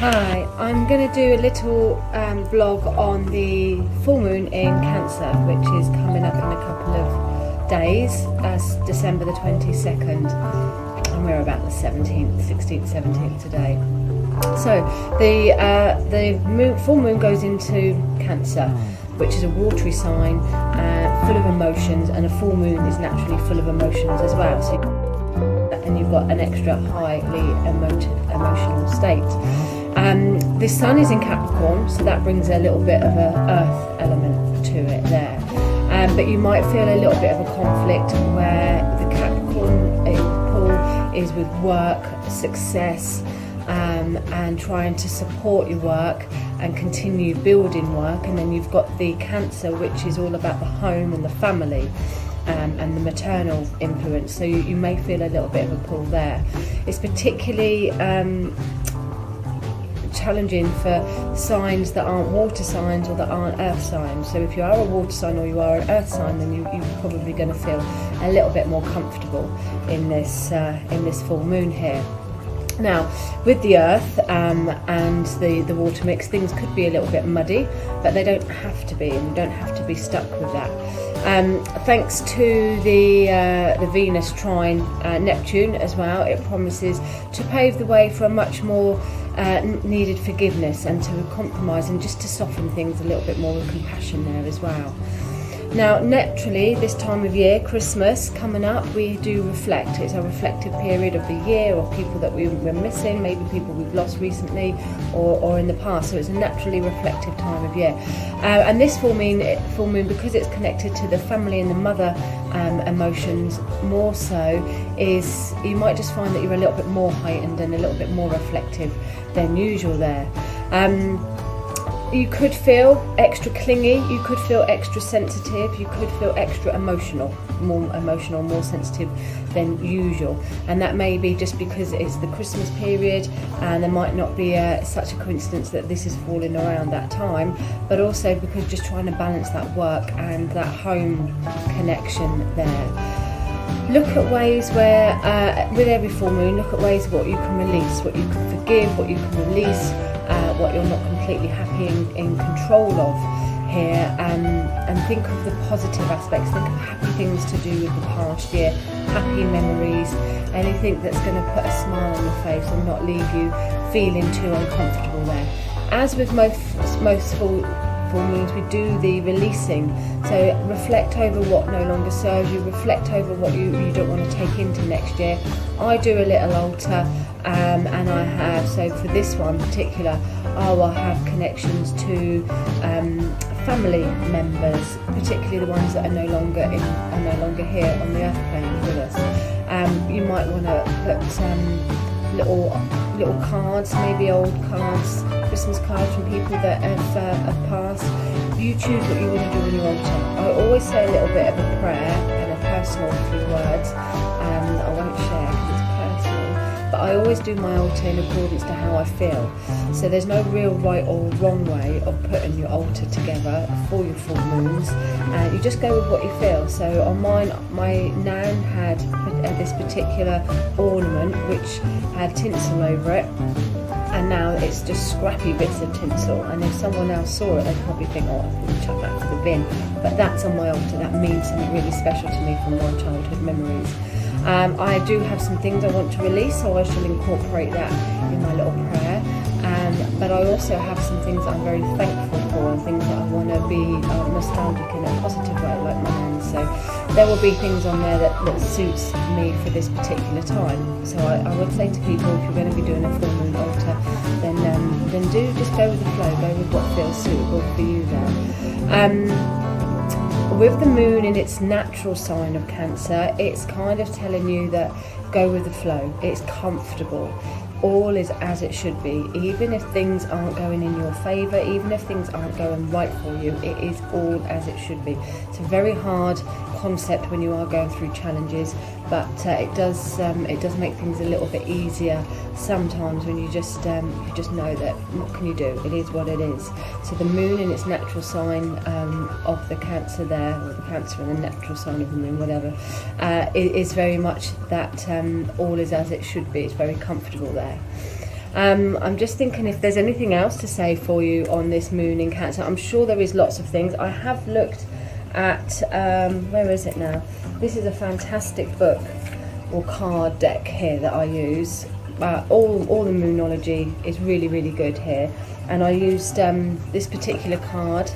Hi, I'm going to do a little blog on the full moon in Cancer, which is coming up in a couple of days, as December the 22nd, and we're about the 17th, 16th, 17th today. So the full moon goes into Cancer, which is a watery sign, full of emotions, and a full moon is naturally full of emotions as well. And you've got an extra highly emotional state. The sun is in Capricorn, so that brings a little bit of an earth element to it there. But you might feel a little bit of a conflict where the Capricorn pull is with work, success, and trying to support your work and continue building work. And then you've got the Cancer, which is all about the home and the family. And the maternal influence, so you may feel a little bit of a pull there. It's particularly challenging for signs that aren't water signs or that aren't earth signs. So if you are a water sign or you are an earth sign, then you're probably going to feel a little bit more comfortable in this full moon here. Now, with the earth and the water mix, things could be a little bit muddy, but they don't have to be, and you don't have to be stuck with that. Thanks to the Venus trine Neptune as well, it promises to pave the way for a much more needed forgiveness and to compromise and just to soften things a little bit more with compassion there as well. Now, naturally, this time of year, Christmas coming up, we do reflect. It's a reflective period of the year, of people that we're missing, maybe people we've lost recently or in the past. So it's a naturally reflective time of year. And this full moon, because it's connected to the family and the mother emotions more so, is you might just find that you're a little bit more heightened and a little bit more reflective than usual there. You could feel extra clingy, you could feel extra sensitive, you could feel extra emotional, more sensitive than usual. And that may be just because it's the Christmas period and there might not be such a coincidence that this is falling around that time, but also because just trying to balance that work and that home connection there. Look at ways where, with every full moon, look at ways what you can release, what you can forgive, what you can release, what you're not completely happy in control of here, and think of the positive aspects. Think of happy things to do with the past year, happy memories, anything that's going to put a smile on your face and not leave you feeling too uncomfortable there. As with most full moons, we do the releasing, so reflect over what no longer serves you, reflect over what you don't want to take into next year. I do a little altar, and I have, so for this one particular, I will have connections to family members, particularly the ones that are no longer here on the earth plane with us. You might want to put little cards, maybe old cards, Christmas cards from people that have passed. You choose what you want to do on your altar. I always say a little bit of a prayer and a personal few words. I won't share because it's personal, but I always do my altar in accordance to how I feel. So there's no real right or wrong way of putting your altar together for your full moons. You just go with what you feel. So on mine, my nan had this particular ornament which had tinsel over it, and now it's just scrappy bits of tinsel, and if someone else saw it they'd probably think, oh, I can chuck that to the bin, but that's on my altar. That means something really special to me from my childhood memories. I do have some things I want to release, so I shall incorporate that in my little prayer. But I also have some things that I'm very thankful for, and things that I want to be nostalgic in a positive way, like my nan. So there will be things on there that suits me for this particular time. So I would say to people, if you're going to be doing a full moon altar, then do just go with the flow, go with what feels suitable for you there. With the moon in its natural sign of Cancer, it's kind of telling you that go with the flow. It's comfortable. All is as it should be. Even if things aren't going in your favour, even if things aren't going right for you, it is all as it should be. It's a very hard concept when you are going through challenges, but it does make things a little bit easier sometimes when you just know that what can you do? It is what it is. So the moon in its natural sign of the Cancer there, or the Cancer in the natural sign of the moon, whatever, it is very much that all is as it should be. It's very comfortable there. I'm just thinking if there's anything else to say for you on this moon in Cancer. I'm sure there is lots of things. I have looked at, where is it now? This is a fantastic book or card deck here that I use. All the Moonology is really, really good here. And I used this particular card.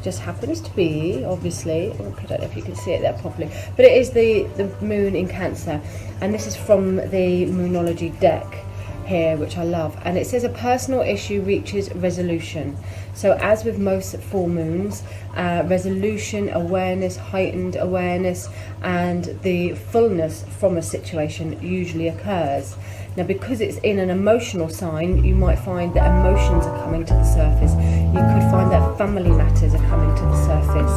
Just happens to be, obviously, I don't know if you can see it there properly, but it is the moon in Cancer, and this is from the Moonology deck here, which I love, and it says a personal issue reaches resolution. So as with most full moons, resolution, awareness, heightened awareness, and the fullness from a situation usually occurs. Now, because it's in an emotional sign, you might find that emotions are coming to the surface. You could find that family matters are coming to the surface,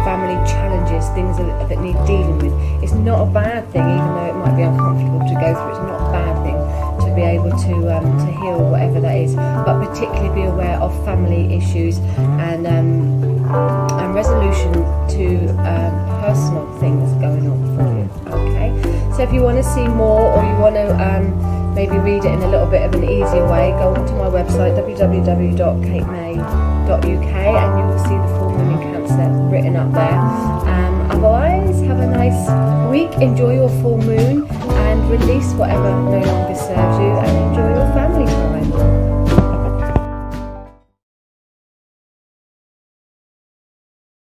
family challenges, things that need dealing with. It's not a bad thing, even though it might be uncomfortable to go through. It's not a bad thing to be able to heal whatever that is, but particularly be aware of family issues and resolution to personal things going on for you. Okay, so if you want to see more, or you want to maybe read it in a little bit of an easier way, go onto my website www.katemay.uk and you will see the full moon in Cancer written up there. Otherwise, have a nice week, enjoy your full moon and release whatever no longer serves you, and enjoy your family.